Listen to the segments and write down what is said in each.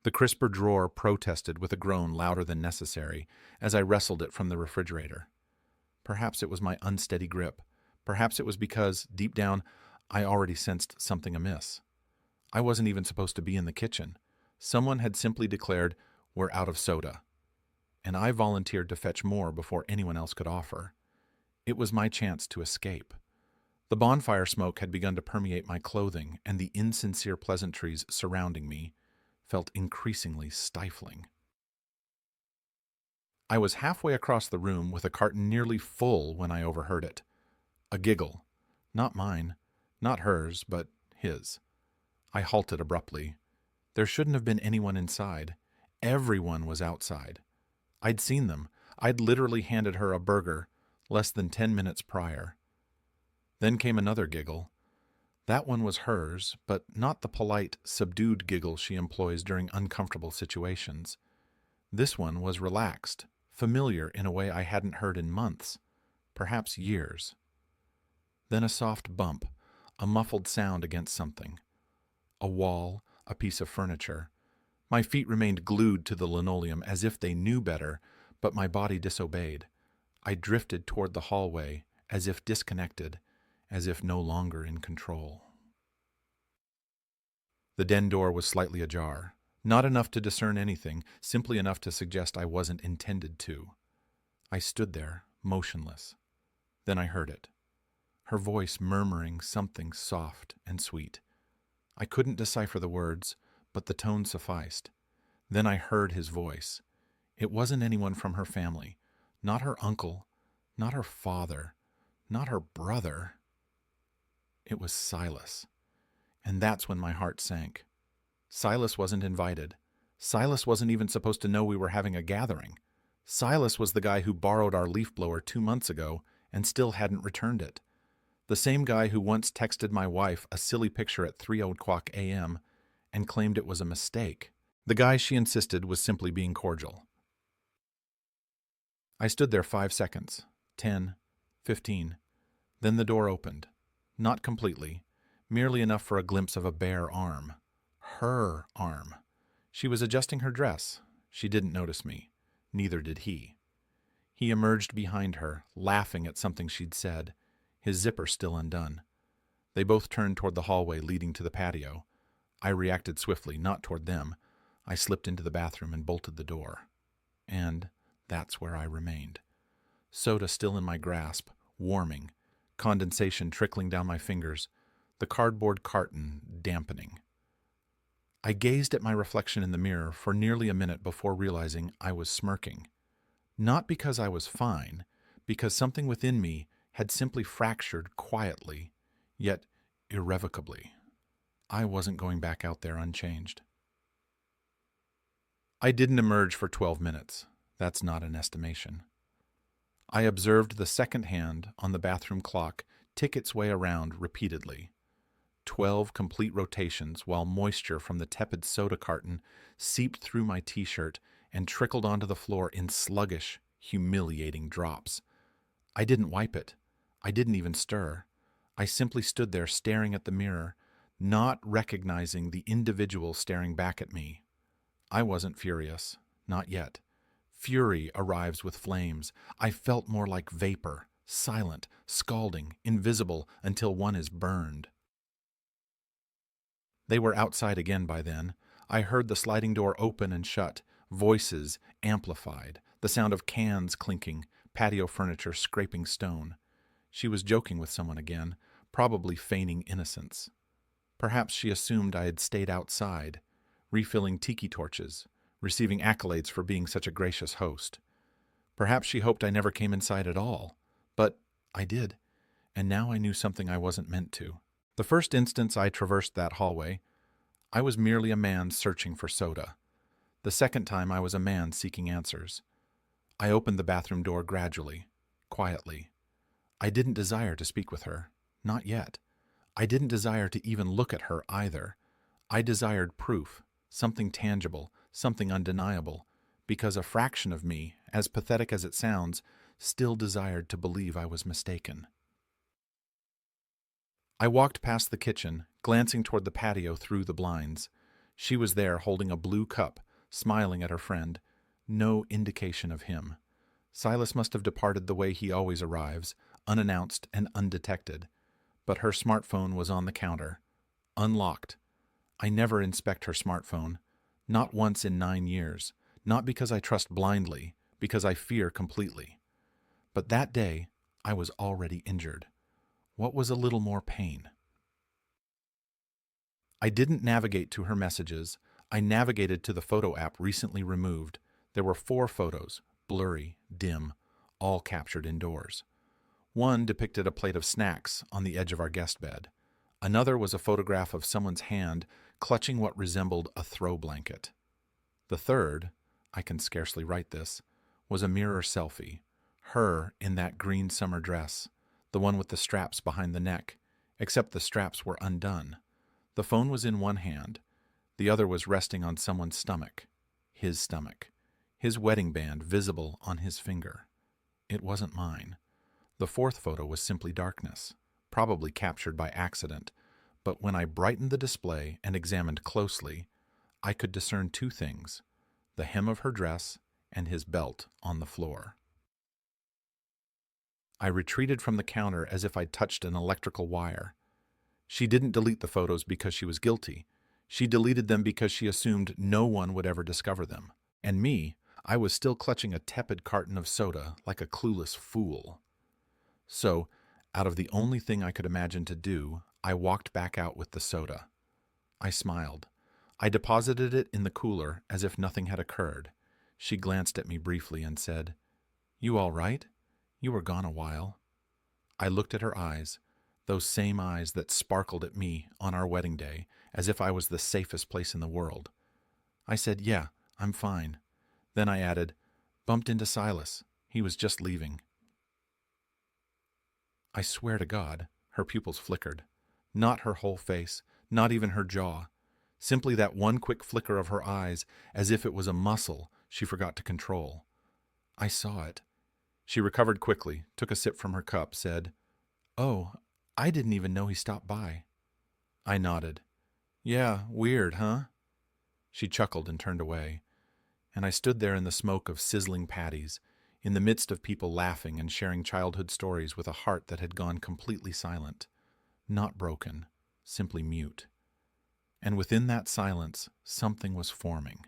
The crisper drawer protested with a groan louder than necessary as I wrestled it from the refrigerator. Perhaps it was my unsteady grip. Perhaps it was because, deep down, I already sensed something amiss. I wasn't even supposed to be in the kitchen. Someone had simply declared, "We're out of soda." And I volunteered to fetch more before anyone else could offer. It was my chance to escape. The bonfire smoke had begun to permeate my clothing, and the insincere pleasantries surrounding me felt increasingly stifling. I was halfway across the room with a carton nearly full when I overheard it. A giggle. Not mine. Not hers, but his. I halted abruptly. There shouldn't have been anyone inside. Everyone was outside. I'd seen them. I'd literally handed her a burger less than 10 minutes prior. Then came another giggle. That one was hers, but not the polite, subdued giggle she employs during uncomfortable situations. This one was relaxed, familiar in a way I hadn't heard in months, perhaps years. Then a soft bump, a muffled sound against something. A wall, a piece of furniture. My feet remained glued to the linoleum as if they knew better, but my body disobeyed. I drifted toward the hallway, as if disconnected, as if no longer in control. The den door was slightly ajar, not enough to discern anything, simply enough to suggest I wasn't intended to. I stood there, motionless. Then I heard it. Her voice murmuring something soft and sweet. I couldn't decipher the words, but the tone sufficed. Then I heard his voice. It wasn't anyone from her family, not her uncle, not her father, not her brother. It was Silas. And that's when my heart sank. Silas wasn't invited. Silas wasn't even supposed to know we were having a gathering. Silas was the guy who borrowed our leaf blower 2 months ago and still hadn't returned it. The same guy who once texted my wife a silly picture at 3:00 a.m. and claimed it was a mistake. The guy she insisted was simply being cordial. I stood there 5 seconds, 10, 15. Then the door opened. Not completely, merely enough for a glimpse of a bare arm. Her arm. She was adjusting her dress. She didn't notice me. Neither did he. He emerged behind her, laughing at something she'd said, his zipper still undone. They both turned toward the hallway leading to the patio. I reacted swiftly, not toward them. I slipped into the bathroom and bolted the door. And that's where I remained. Soda still in my grasp, warming, condensation trickling down my fingers, the cardboard carton dampening. I gazed at my reflection in the mirror for nearly a minute before realizing I was smirking. Not because I was fine, because something within me had simply fractured quietly, yet irrevocably. I wasn't going back out there unchanged. I didn't emerge for 12 minutes. That's not an estimation. I observed the second hand on the bathroom clock tick its way around repeatedly. 12 complete rotations while moisture from the tepid soda carton seeped through my t-shirt and trickled onto the floor in sluggish, humiliating drops. I didn't wipe it. I didn't even stir. I simply stood there staring at the mirror, not recognizing the individual staring back at me. I wasn't furious. Not yet. Fury arrives with flames. I felt more like vapor, silent, scalding, invisible until one is burned. They were outside again by then. I heard the sliding door open and shut, voices amplified, the sound of cans clinking, patio furniture scraping stone. She was joking with someone again, probably feigning innocence. Perhaps she assumed I had stayed outside, refilling tiki torches, receiving accolades for being such a gracious host. Perhaps she hoped I never came inside at all. But I did, and now I knew something I wasn't meant to. The first instance I traversed that hallway, I was merely a man searching for soda. The second time I was a man seeking answers. I opened the bathroom door gradually, quietly. I didn't desire to speak with her, not yet. I didn't desire to even look at her either. I desired proof, something tangible, something undeniable, because a fraction of me, as pathetic as it sounds, still desired to believe I was mistaken. I walked past the kitchen, glancing toward the patio through the blinds. She was there holding a blue cup, smiling at her friend. No indication of him. Silas must have departed the way he always arrives, unannounced and undetected. But her smartphone was on the counter, unlocked. I never inspect her smartphone, not once in 9 years, not because I trust blindly, because I fear completely. But that day, I was already injured. What was a little more pain? I didn't navigate to her messages. I navigated to the photo app recently removed. There were 4 photos, blurry, dim, all captured indoors. One depicted a plate of snacks on the edge of our guest bed. Another was a photograph of someone's hand clutching what resembled a throw blanket. The third, I can scarcely write this, was a mirror selfie. Her in that green summer dress, the one with the straps behind the neck, except the straps were undone. The phone was in one hand. The other was resting on someone's stomach. His wedding band visible on his finger. It wasn't mine. The fourth photo was simply darkness, probably captured by accident, but when I brightened the display and examined closely, I could discern 2 things, the hem of her dress and his belt on the floor. I retreated from the counter as if I'd touched an electrical wire. She didn't delete the photos because she was guilty. She deleted them because she assumed no one would ever discover them. And me, I was still clutching a tepid carton of soda like a clueless fool. So, out of the only thing I could imagine to do, I walked back out with the soda. I smiled. I deposited it in the cooler as if nothing had occurred. She glanced at me briefly and said, "You all right? You were gone a while." I looked at her eyes, those same eyes that sparkled at me on our wedding day, as if I was the safest place in the world. I said, "Yeah, I'm fine." Then I added, "Bumped into Silas. He was just leaving." I swear to God, her pupils flickered. Not her whole face, not even her jaw. Simply that one quick flicker of her eyes, as if it was a muscle she forgot to control. I saw it. She recovered quickly, took a sip from her cup, said, "Oh, I didn't even know he stopped by." I nodded. "Yeah, weird, huh?" She chuckled and turned away, and I stood there in the smoke of sizzling patties, in the midst of people laughing and sharing childhood stories with a heart that had gone completely silent. Not broken, simply mute. And within that silence, something was forming.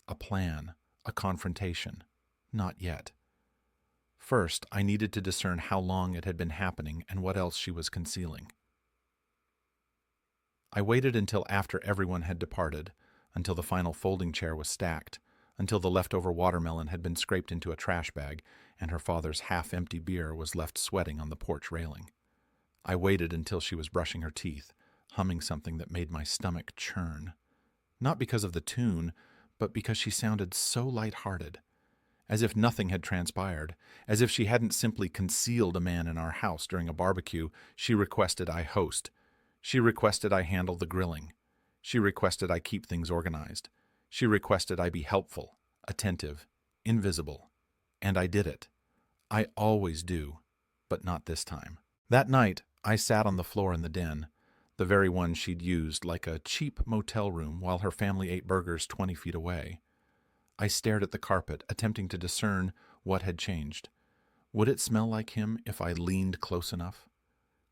A plan, a confrontation. Not yet. First, I needed to discern how long it had been happening and what else she was concealing. I waited until after everyone had departed, until the final folding chair was stacked, until the leftover watermelon had been scraped into a trash bag and her father's half-empty beer was left sweating on the porch railing. I waited until she was brushing her teeth, humming something that made my stomach churn. Not because of the tune, but because she sounded so light-hearted, as if nothing had transpired, as if she hadn't simply concealed a man in our house during a barbecue. She requested I host. She requested I handle the grilling. She requested I keep things organized. She requested I be helpful, attentive, invisible. And I did it. I always do, but not this time. That night, I sat on the floor in the den, the very one she'd used like a cheap motel room while her family ate burgers 20 feet away. I stared at the carpet, attempting to discern what had changed. Would it smell like him if I leaned close enough?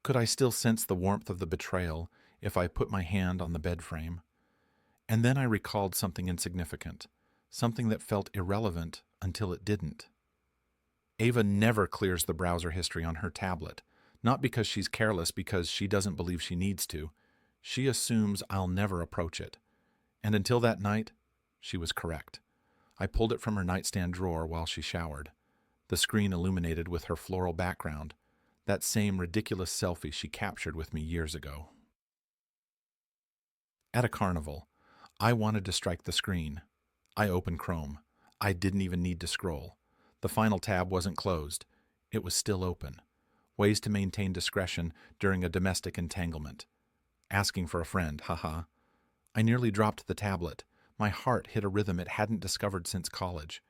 Could I still sense the warmth of the betrayal if I put my hand on the bed frame? And then I recalled something insignificant, something that felt irrelevant until it didn't. Ava never clears the browser history on her tablet, not because she's careless, because she doesn't believe she needs to. She assumes I'll never approach it. And until that night, she was correct. I pulled it from her nightstand drawer while she showered, the screen illuminated with her floral background, that same ridiculous selfie she captured with me years ago. At a carnival, I wanted to strike the screen. I opened Chrome. I didn't even need to scroll. The final tab wasn't closed. It was still open. Ways to maintain discretion during a domestic entanglement. Asking for a friend, haha. I nearly dropped the tablet. My heart hit a rhythm it hadn't discovered since college.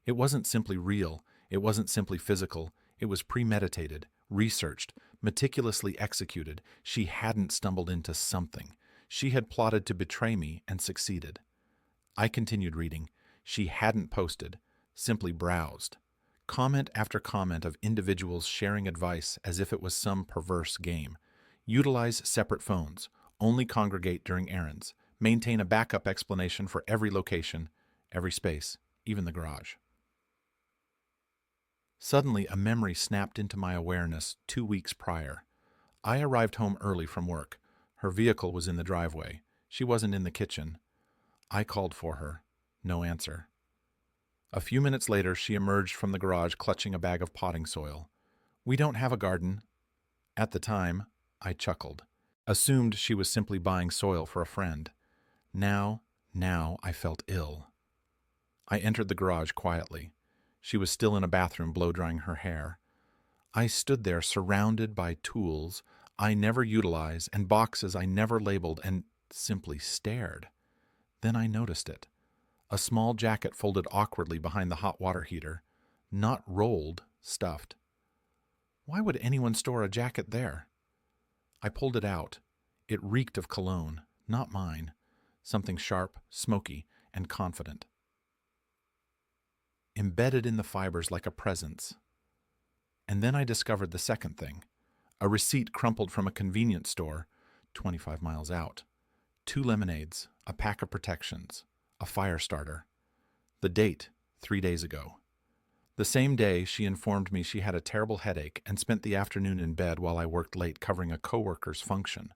It wasn't simply real. It wasn't simply physical. It was premeditated, researched, meticulously executed. She hadn't stumbled into something. She had plotted to betray me and succeeded. I continued reading. She hadn't posted, simply browsed. Comment after comment of individuals sharing advice as if it was some perverse game. Utilize separate phones. Only congregate during errands. Maintain a backup explanation for every location, every space, even the garage. Suddenly, a memory snapped into my awareness 2 weeks prior. I arrived home early from work. Her vehicle was in the driveway. She wasn't in the kitchen. I called for her. No answer. A few minutes later, she emerged from the garage clutching a bag of potting soil. "We don't have a garden." At the time, I chuckled. Assumed she was simply buying soil for a friend. Now I felt ill. I entered the garage quietly. She was still in a bathroom blow-drying her hair. I stood there surrounded by tools I never utilize and boxes I never labeled and simply stared. Then I noticed it. A small jacket folded awkwardly behind the hot water heater. Not rolled, stuffed. Why would anyone store a jacket there? I pulled it out. It reeked of cologne, not mine. Something sharp, smoky, and confident. Embedded in the fibers like a presence. And then I discovered the second thing. A receipt crumpled from a convenience store, 25 miles out. 2 lemonades, a pack of protections, a fire starter. The date, 3 days ago. The same day, she informed me she had a terrible headache and spent the afternoon in bed while I worked late covering a coworker's function.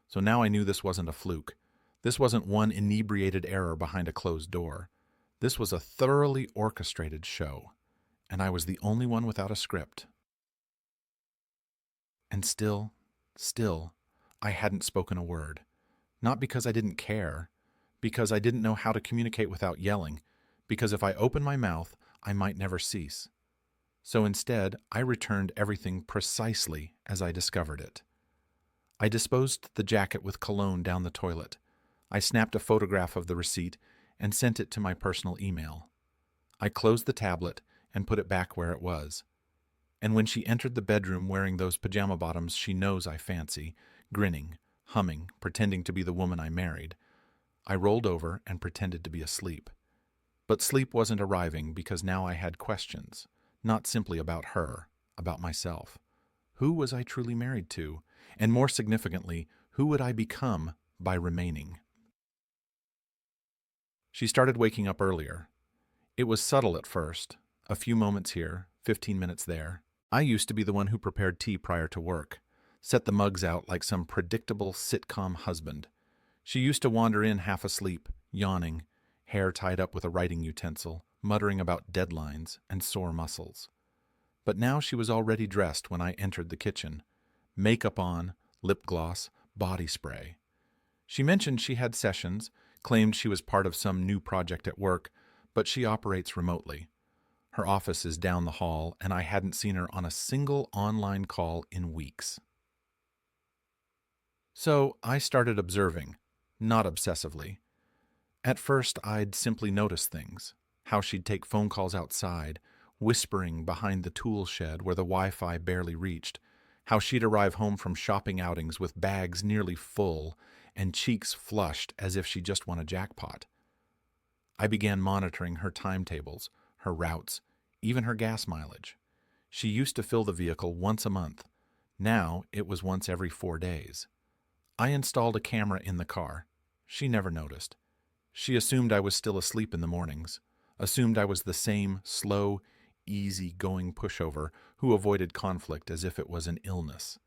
So now I knew this wasn't a fluke. This wasn't one inebriated error behind a closed door. This was a thoroughly orchestrated show, and I was the only one without a script. And still, I hadn't spoken a word. Not because I didn't care, because I didn't know how to communicate without yelling, because if I opened my mouth, I might never cease. So instead, I returned everything precisely as I discovered it. I disposed the jacket with cologne down the toilet. I snapped a photograph of the receipt and sent it to my personal email. I closed the tablet and put it back where it was. And when she entered the bedroom wearing those pajama bottoms she knows I fancy, grinning, humming, pretending to be the woman I married, I rolled over and pretended to be asleep. But sleep wasn't arriving because now I had questions, not simply about her, about myself. Who was I truly married to? And more significantly, who would I become by remaining? She started waking up earlier. It was subtle at first, a few moments here, 15 minutes there. I used to be the one who prepared tea prior to work, set the mugs out like some predictable sitcom husband. She used to wander in half asleep, yawning, hair tied up with a writing utensil, muttering about deadlines and sore muscles. But now she was already dressed when I entered the kitchen. Makeup on, lip gloss, body spray. She mentioned she had sessions, claimed she was part of some new project at work, but she operates remotely. Her office is down the hall, and I hadn't seen her on a single online call in weeks. So I started observing, not obsessively. At first, I'd simply notice things, how she'd take phone calls outside, whispering behind the tool shed where the Wi-Fi barely reached, how she'd arrive home from shopping outings with bags nearly full and cheeks flushed as if she just won a jackpot. I began monitoring her timetables, her routes, even her gas mileage. She used to fill the vehicle once a month. Now it was once every 4 days. I installed a camera in the car. She never noticed. She assumed I was still asleep in the mornings, assumed I was the same slow, easy-going pushover who avoided conflict as if it was an illness.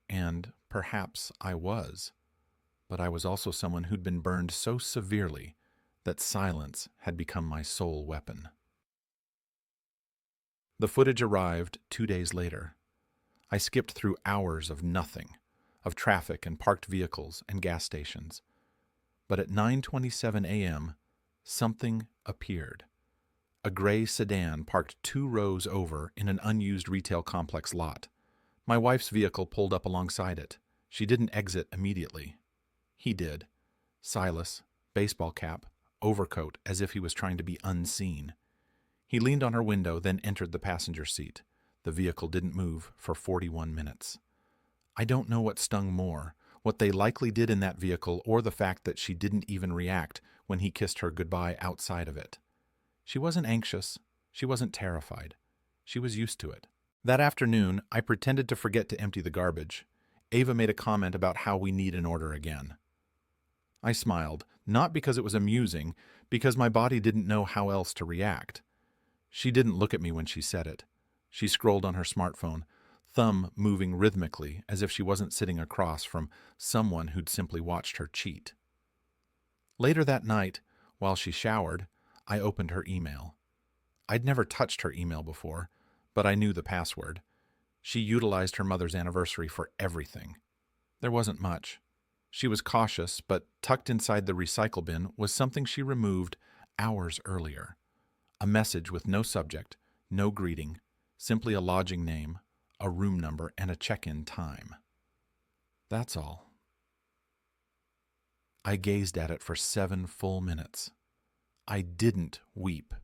And perhaps I was. But I was also someone who'd been burned so severely that silence had become my sole weapon. The footage arrived 2 days later. I skipped through hours of nothing, of traffic and parked vehicles and gas stations. But at 9:27 a.m., something appeared. A gray sedan parked 2 rows over in an unused retail complex lot. My wife's vehicle pulled up alongside it. She didn't exit immediately. He did. Silas, baseball cap, overcoat, as if he was trying to be unseen. He leaned on her window, then entered the passenger seat. The vehicle didn't move for 41 minutes. I don't know what stung more, what they likely did in that vehicle, or the fact that she didn't even react when he kissed her goodbye outside of it. She wasn't anxious. She wasn't terrified. She was used to it. That afternoon, I pretended to forget to empty the garbage. Ava made a comment about how we need an order again. I smiled, not because it was amusing, because my body didn't know how else to react. She didn't look at me when she said it. She scrolled on her smartphone, thumb moving rhythmically as if she wasn't sitting across from someone who'd simply watched her cheat. Later that night, while she showered, I opened her email. I'd never touched her email before, but I knew the password. She utilized her mother's anniversary for everything. There wasn't much. She was cautious, but tucked inside the recycle bin was something she removed hours earlier. A message with no subject, no greeting, simply a lodging name, a room number, and a check-in time. That's all. I gazed at it for 7 full minutes. I didn't weep.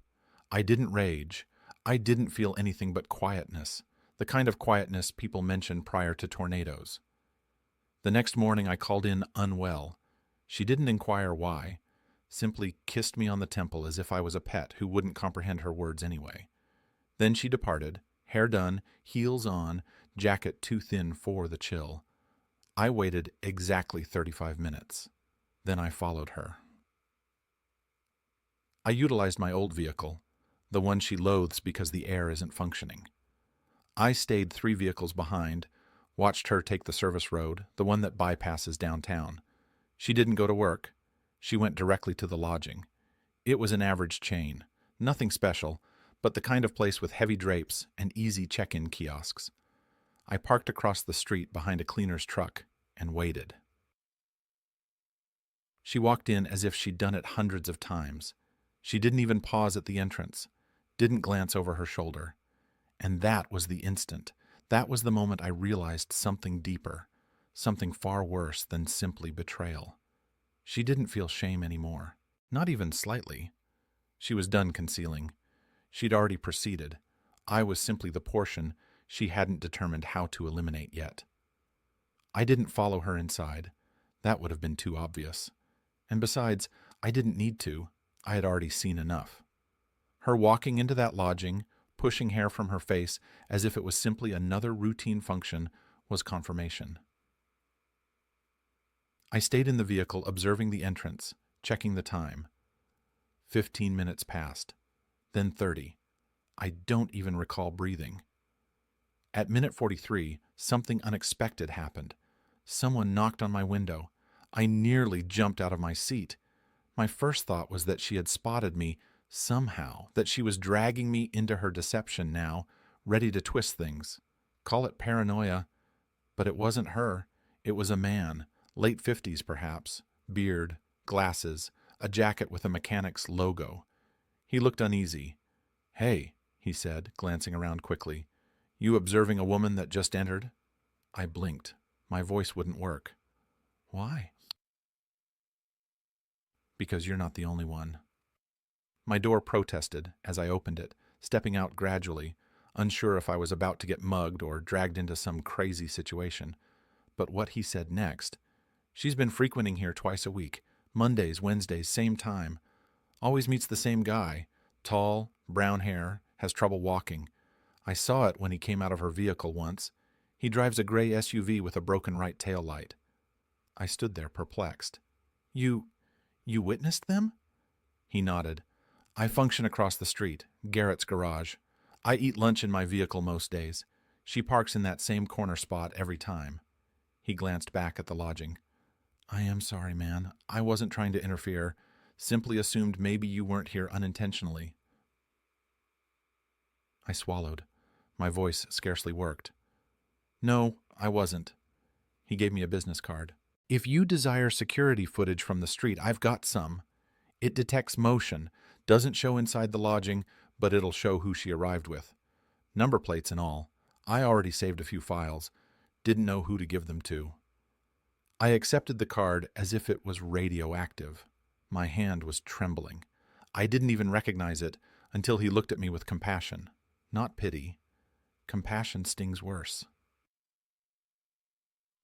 I didn't rage. I didn't feel anything but quietness, the kind of quietness people mention prior to tornadoes. The next morning I called in unwell. She didn't inquire why, simply kissed me on the temple as if I was a pet who wouldn't comprehend her words anyway. Then she departed, hair done, heels on, jacket too thin for the chill. I waited exactly 35 minutes. Then I followed her. I utilized my old vehicle, the one she loathes because the air isn't functioning. I stayed 3 vehicles behind, watched her take the service road, the one that bypasses downtown. She didn't go to work. She went directly to the lodging. It was an average chain, nothing special, but the kind of place with heavy drapes and easy check-in kiosks. I parked across the street behind a cleaner's truck and waited. She walked in as if she'd done it hundreds of times. She didn't even pause at the entrance, didn't glance over her shoulder. And that was the instant. That was the moment I realized something deeper, something far worse than simply betrayal. She didn't feel shame anymore, not even slightly. She was done concealing. She'd already proceeded. I was simply the portion she hadn't determined how to eliminate yet. I didn't follow her inside. That would have been too obvious. And besides, I didn't need to. I had already seen enough. Her walking into that lodging, pushing hair from her face as if it was simply another routine function, was confirmation. I stayed in the vehicle, observing the entrance, checking the time. 15 minutes passed, then 30. I don't even recall breathing. At minute 43, something unexpected happened. Someone knocked on my window. I nearly jumped out of my seat. My first thought was that she had spotted me somehow, that she was dragging me into her deception now, ready to twist things. Call it paranoia, but it wasn't her. It was a man, late 50s perhaps, beard, glasses, a jacket with a mechanic's logo. He looked uneasy. "Hey," he said, glancing around quickly. "You observing a woman that just entered?" I blinked. My voice wouldn't work. "Why?" "Because you're not the only one." My door protested as I opened it, stepping out gradually, unsure if I was about to get mugged or dragged into some crazy situation. But what he said next: "She's been frequenting here twice a week, Mondays, Wednesdays, same time. Always meets the same guy, tall, brown hair, has trouble walking. I saw it when he came out of her vehicle once. He drives a gray SUV with a broken right tail light." I stood there perplexed. You witnessed them?" He nodded. "I function across the street, Garrett's garage. I eat lunch in my vehicle most days. She parks in that same corner spot every time." He glanced back at the lodging. "I am sorry, man. I wasn't trying to interfere. Simply assumed maybe you weren't here unintentionally." I swallowed. My voice scarcely worked. "No, I wasn't." He gave me a business card. "If you desire security footage from the street, I've got some. It detects motion, doesn't show inside the lodging, but it'll show who she arrived with. Number plates and all. I already saved a few files. Didn't know who to give them to." I accepted the card as if it was radioactive. My hand was trembling. I didn't even recognize it until he looked at me with compassion. Not pity. Compassion stings worse.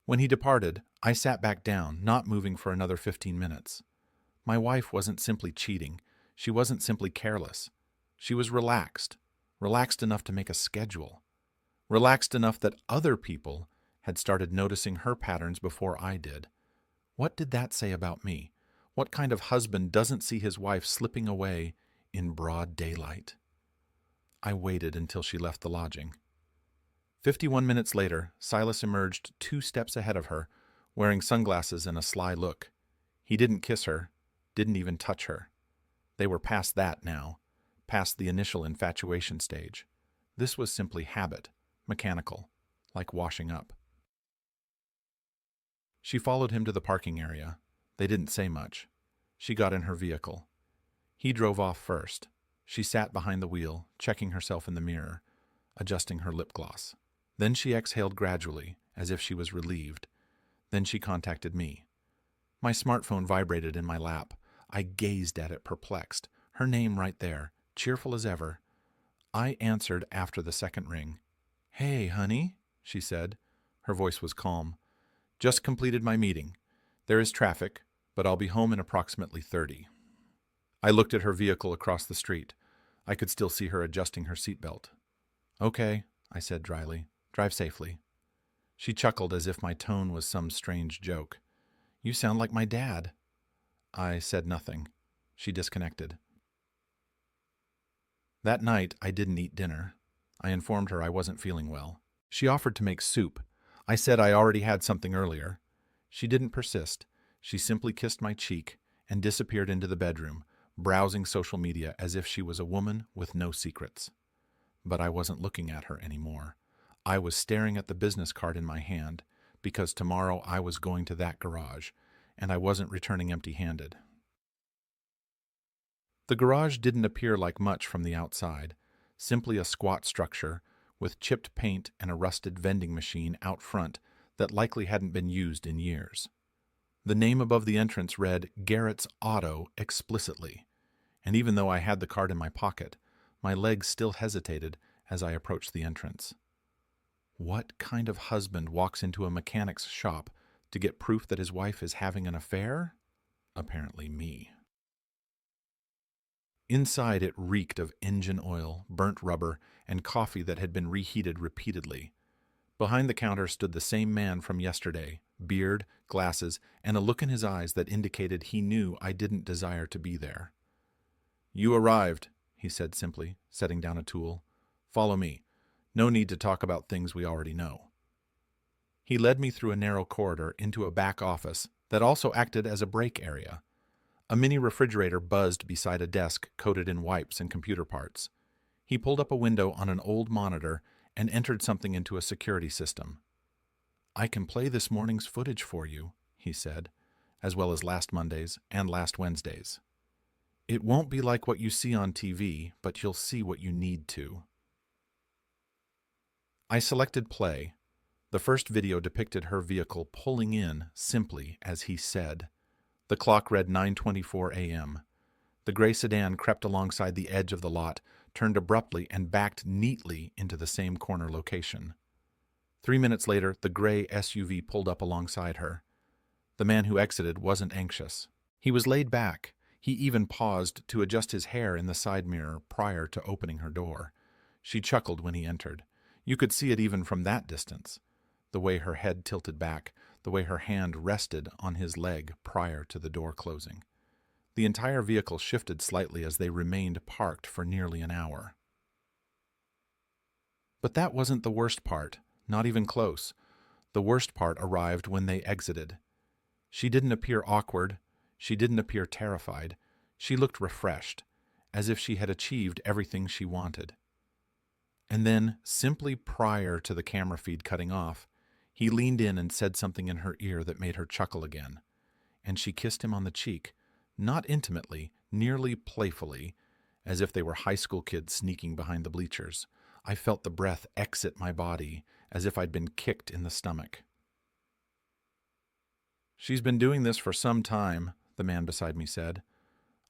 When he departed, I sat back down, not moving for another 15 minutes. My wife wasn't simply cheating. She wasn't simply careless. She was relaxed. Relaxed enough to make a schedule. Relaxed enough that other people had started noticing her patterns before I did. What did that say about me? What kind of husband doesn't see his wife slipping away in broad daylight? I waited until she left the lodging. 51 minutes later, Silas emerged 2 steps ahead of her, wearing sunglasses and a sly look. He didn't kiss her, didn't even touch her. They were past that now, past the initial infatuation stage. This was simply habit, mechanical, like washing up. She followed him to the parking area. They didn't say much. She got in her vehicle. He drove off first. She sat behind the wheel, checking herself in the mirror, adjusting her lip gloss. Then she exhaled gradually, as if she was relieved. Then she contacted me. My smartphone vibrated in my lap. I gazed at it, perplexed. Her name right there, cheerful as ever. I answered after the second ring. "Hey, honey," she said. Her voice was calm. "Just completed my meeting. There is traffic, but I'll be home in approximately 30. I looked at her vehicle across the street. I could still see her adjusting her seatbelt. "Okay," I said dryly. "Drive safely." She chuckled as if my tone was some strange joke. "You sound like my dad." I said nothing. She disconnected. That night, I didn't eat dinner. I informed her I wasn't feeling well. She offered to make soup. I said I already had something earlier. She didn't persist. She simply kissed my cheek and disappeared into the bedroom, browsing social media as if she was a woman with no secrets. But I wasn't looking at her anymore. I was staring at the business card in my hand, because tomorrow I was going to that garage, and I wasn't returning empty-handed. The garage didn't appear like much from the outside, simply a squat structure with chipped paint and a rusted vending machine out front that likely hadn't been used in years. The name above the entrance read Garrett's Auto explicitly, and even though I had the card in my pocket, my legs still hesitated as I approached the entrance. What kind of husband walks into a mechanic's shop to get proof that his wife is having an affair? Apparently me. Inside it reeked of engine oil, burnt rubber, and coffee that had been reheated repeatedly. Behind the counter stood the same man from yesterday, beard, glasses, and a look in his eyes that indicated he knew I didn't desire to be there. "You arrived," he said simply, setting down a tool. "Follow me. No need to talk about things we already know." He led me through a narrow corridor into a back office that also acted as a break area. A mini refrigerator buzzed beside a desk coated in wipes and computer parts. He pulled up a window on an old monitor and entered something into a security system. "I can play this morning's footage for you," he said, as well as last Monday's and last Wednesday's. "It won't be like what you see on TV, but you'll see what you need to." I selected play. The first video depicted her vehicle pulling in simply as he said. The clock read 9:24 a.m. The gray sedan crept alongside the edge of the lot, turned abruptly, and backed neatly into the same corner location. 3 minutes later, the gray SUV pulled up alongside her. The man who exited wasn't anxious. He was laid back. He even paused to adjust his hair in the side mirror prior to opening her door. She chuckled when he entered. You could see it even from that distance. The way her head tilted back, the way her hand rested on his leg prior to the door closing. The entire vehicle shifted slightly as they remained parked for nearly an hour. But that wasn't the worst part, not even close. The worst part arrived when they exited. She didn't appear awkward. She didn't appear terrified. She looked refreshed, as if she had achieved everything she wanted. And then, simply prior to the camera feed cutting off, he leaned in and said something in her ear that made her chuckle again. And she kissed him on the cheek, not intimately, nearly playfully, as if they were high school kids sneaking behind the bleachers. I felt the breath exit my body, as if I'd been kicked in the stomach. "She's been doing this for some time," the man beside me said.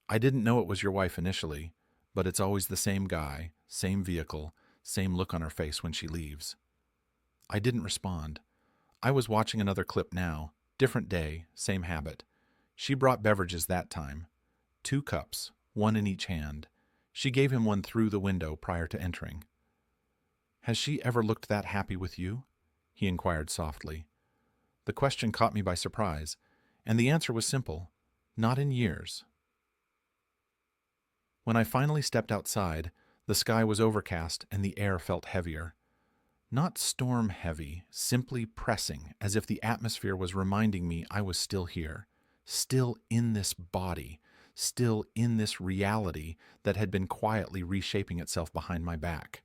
"I didn't know it was your wife initially, but it's always the same guy, same vehicle, same look on her face when she leaves." I didn't respond. I was watching another clip now. Different day, same habit. She brought beverages that time. 2 cups, one in each hand. She gave him one through the window prior to entering. "Has she ever looked that happy with you?" he inquired softly. The question caught me by surprise, and the answer was simple. Not in years. When I finally stepped outside, the sky was overcast and the air felt heavier. Not storm heavy, simply pressing, as if the atmosphere was reminding me I was still here, still in this body, still in this reality that had been quietly reshaping itself behind my back.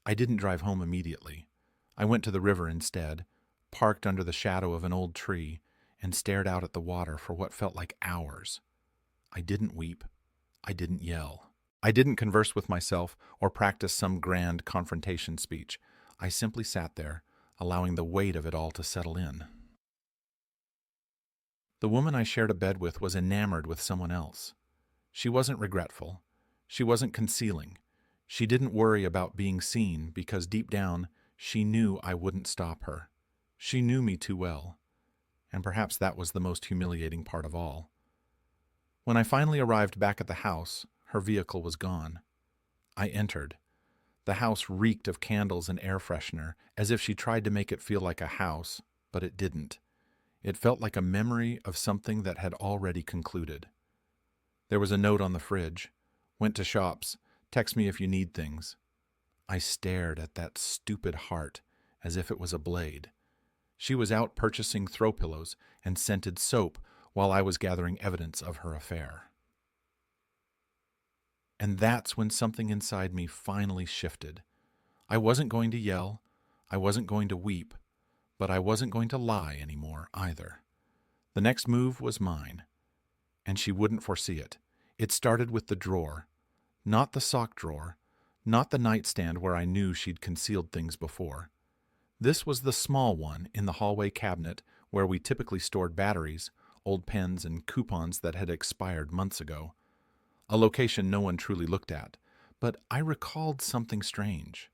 I didn't drive home immediately. I went to the river instead, parked under the shadow of an old tree, and stared out at the water for what felt like hours. I didn't weep. I didn't yell. I didn't converse with myself or practice some grand confrontation speech. I simply sat there, allowing the weight of it all to settle in. The woman I shared a bed with was enamored with someone else. She wasn't regretful. She wasn't concealing. She didn't worry about being seen because deep down, she knew I wouldn't stop her. She knew me too well. And perhaps that was the most humiliating part of all. When I finally arrived back at the house, her vehicle was gone. I entered. The house reeked of candles and air freshener, as if she tried to make it feel like a house, but it didn't. It felt like a memory of something that had already concluded. There was a note on the fridge. "Went to shops. Text me if you need things." I stared at that stupid heart as if it was a blade. She was out purchasing throw pillows and scented soap while I was gathering evidence of her affair. And that's when something inside me finally shifted. I wasn't going to yell, I wasn't going to weep, but I wasn't going to lie anymore either. The next move was mine, and she wouldn't foresee it. It started with the drawer, not the sock drawer, not the nightstand where I knew she'd concealed things before. This was the small one in the hallway cabinet where we typically stored batteries, old pens, and coupons that had expired months ago. A location no one truly looked at, but I recalled something strange.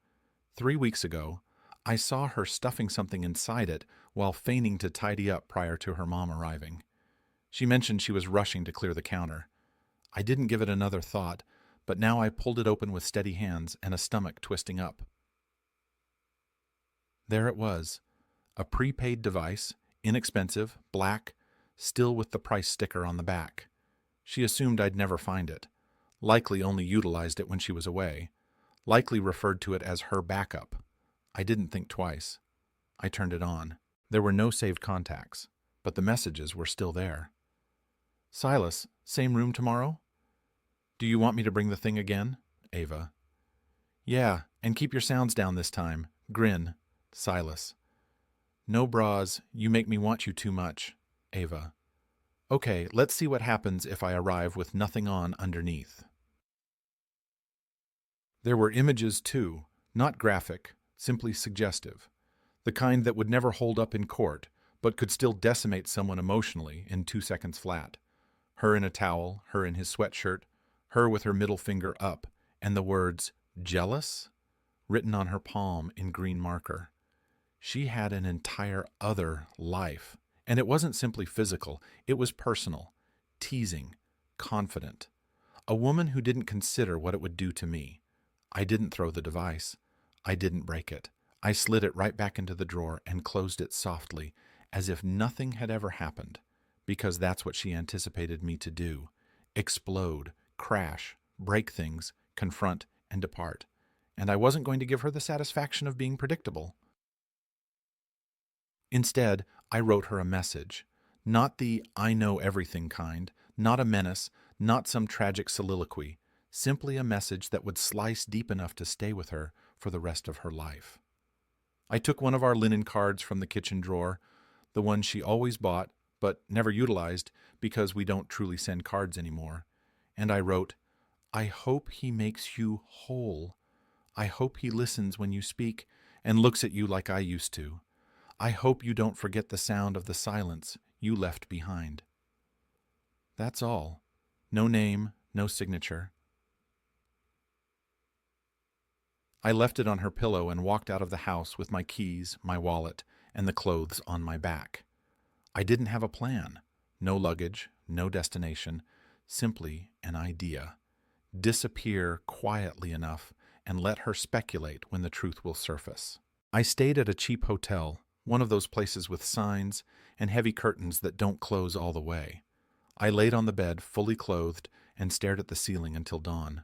3 weeks ago, I saw her stuffing something inside it while feigning to tidy up prior to her mom arriving. She mentioned she was rushing to clear the counter. I didn't give it another thought, but now I pulled it open with steady hands and a stomach twisting up. There it was, a prepaid device, inexpensive, black, still with the price sticker on the back. She assumed I'd never find it, likely only utilized it when she was away, likely referred to it as her backup. I didn't think twice. I turned it on. There were no saved contacts, but the messages were still there. "Silas, same room tomorrow? Do you want me to bring the thing again? Ava." "Yeah, and keep your sounds down this time. Grin. Silas." "No bras, you make me want you too much. Ava." "Okay, let's see what happens if I arrive with nothing on underneath." There were images too, not graphic, simply suggestive. The kind that would never hold up in court, but could still decimate someone emotionally in 2 seconds flat. Her in a towel, her in his sweatshirt, her with her middle finger up, and the words, "jealous?" written on her palm in green marker. She had an entire other life, and it wasn't simply physical, it was personal, teasing, confident. A woman who didn't consider what it would do to me. I didn't throw the device. I didn't break it. I slid it right back into the drawer and closed it softly, as if nothing had ever happened, because that's what she anticipated me to do. Explode, crash, break things, confront, and depart. And I wasn't going to give her the satisfaction of being predictable. Instead, I wrote her a message. Not the "I know everything" kind, not a menace, not some tragic soliloquy, simply a message that would slice deep enough to stay with her for the rest of her life. I took one of our linen cards from the kitchen drawer, the one she always bought, but never utilized because we don't truly send cards anymore, and I wrote, "I hope he makes you whole. I hope he listens when you speak and looks at you like I used to. I hope you don't forget the sound of the silence you left behind." That's all. No name, no signature. I left it on her pillow and walked out of the house with my keys, my wallet, and the clothes on my back. I didn't have a plan. No luggage, no destination, simply an idea. Disappear quietly enough and let her speculate when the truth will surface. I stayed at a cheap hotel, one of those places with signs and heavy curtains that don't close all the way. I laid on the bed, fully clothed, and stared at the ceiling until dawn.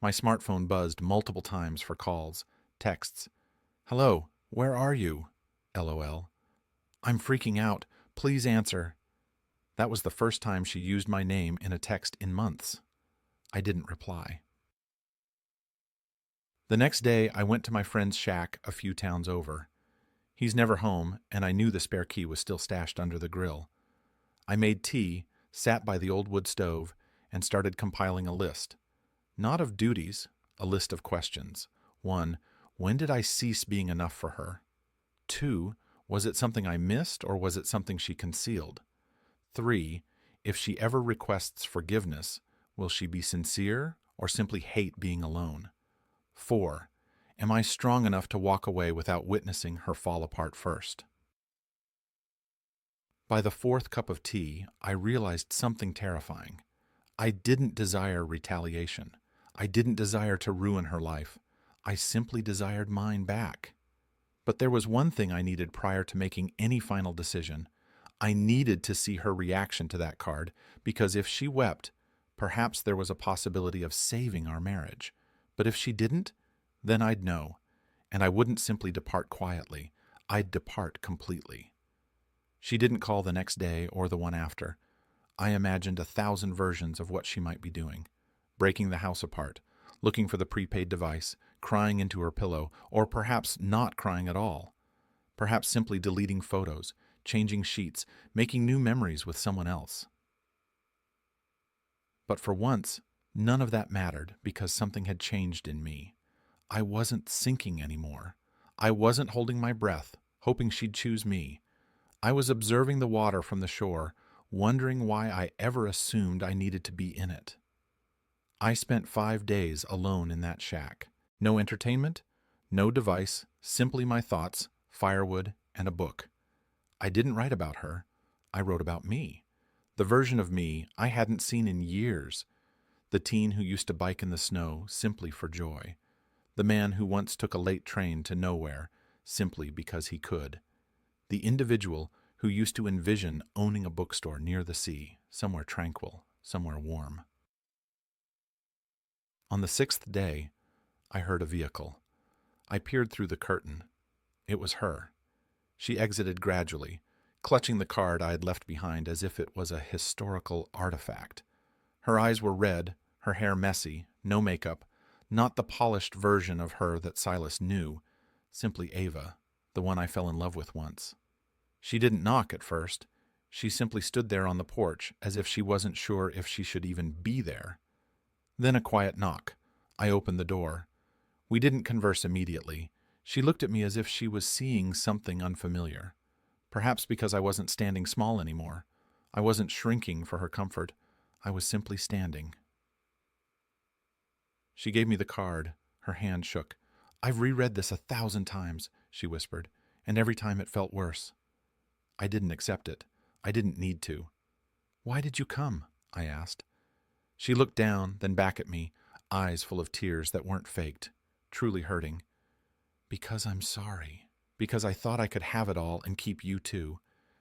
My smartphone buzzed multiple times for calls, texts. "Hello, where are you?" LOL. "I'm freaking out. Please answer." That was the first time she used my name in a text in months. I didn't reply. The next day, I went to my friend's shack a few towns over. He's never home, and I knew the spare key was still stashed under the grill. I made tea, sat by the old wood stove, and started compiling a list. Not of duties, a list of questions. 1. When did I cease being enough for her? 2. Was it something I missed, or was it something she concealed? 3. If she ever requests forgiveness, will she be sincere or simply hate being alone? 4. Am I strong enough to walk away without witnessing her fall apart first? By the fourth cup of tea, I realized something terrifying. I didn't desire retaliation. I didn't desire to ruin her life. I simply desired mine back. But there was one thing I needed prior to making any final decision. I needed to see her reaction to that card, because if she wept, perhaps there was a possibility of saving our marriage. But if she didn't, then I'd know, and I wouldn't simply depart quietly. I'd depart completely. She didn't call the next day or the one after. I imagined 1,000 versions of what she might be doing. Breaking the house apart, looking for the prepaid device, crying into her pillow, or perhaps not crying at all. Perhaps simply deleting photos, changing sheets, making new memories with someone else. But for once, none of that mattered because something had changed in me. I wasn't sinking anymore. I wasn't holding my breath, hoping she'd choose me. I was observing the water from the shore, wondering why I ever assumed I needed to be in it. I spent 5 days alone in that shack. No entertainment, no device, simply my thoughts, firewood, and a book. I didn't write about her. I wrote about me. The version of me I hadn't seen in years. The teen who used to bike in the snow simply for joy. The man who once took a late train to nowhere simply because he could. The individual who used to envision owning a bookstore near the sea, somewhere tranquil, somewhere warm. On the 6th day, I heard a vehicle. I peered through the curtain. It was her. She exited gradually, clutching the card I had left behind as if it was a historical artifact. Her eyes were red, her hair messy, no makeup, not the polished version of her that Silas knew, simply Ava, the one I fell in love with once. She didn't knock at first. She simply stood there on the porch as if she wasn't sure if she should even be there. Then a quiet knock. I opened the door. We didn't converse immediately. She looked at me as if she was seeing something unfamiliar. Perhaps because I wasn't standing small anymore. I wasn't shrinking for her comfort. I was simply standing. She gave me the card. Her hand shook. "I've reread this 1,000 times," she whispered, "and every time it felt worse." I didn't accept it. I didn't need to. "Why did you come?" I asked. She looked down, then back at me, eyes full of tears that weren't faked, truly hurting. "Because I'm sorry. Because I thought I could have it all and keep you too.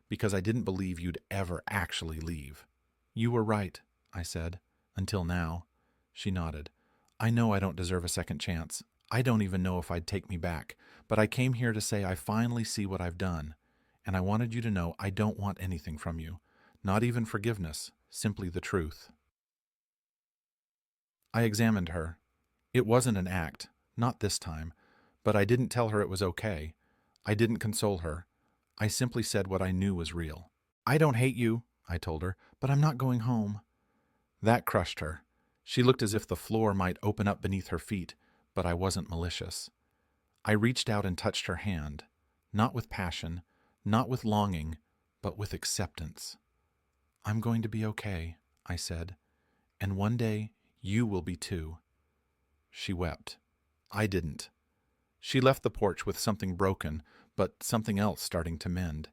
Because I didn't believe you'd ever actually leave." "You were right," I said. "Until now." She nodded. "I know I don't deserve a second chance. I don't even know if I'd take me back. But I came here to say I finally see what I've done. And I wanted you to know I don't want anything from you. Not even forgiveness, simply the truth." I examined her. It wasn't an act, not this time, but I didn't tell her it was okay. I didn't console her. I simply said what I knew was real. "I don't hate you," I told her, "but I'm not going home." That crushed her. She looked as if the floor might open up beneath her feet, but I wasn't malicious. I reached out and touched her hand, not with passion, not with longing, but with acceptance. "I'm going to be okay," I said, "and one day you will be too." She wept. I didn't. She left the porch with something broken, but something else starting to mend.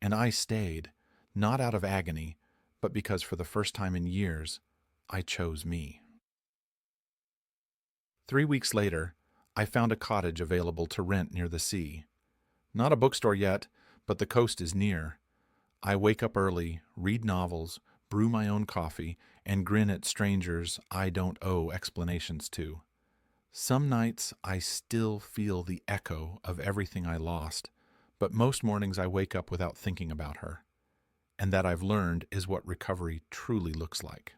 And I stayed, not out of agony, but because for the first time in years, I chose me. 3 weeks later, I found a cottage available to rent near the sea. Not a bookstore yet, but the coast is near. I wake up early, read novels, brew my own coffee, and grin at strangers I don't owe explanations to. Some nights I still feel the echo of everything I lost, but most mornings I wake up without thinking about her. And that I've learned is what recovery truly looks like.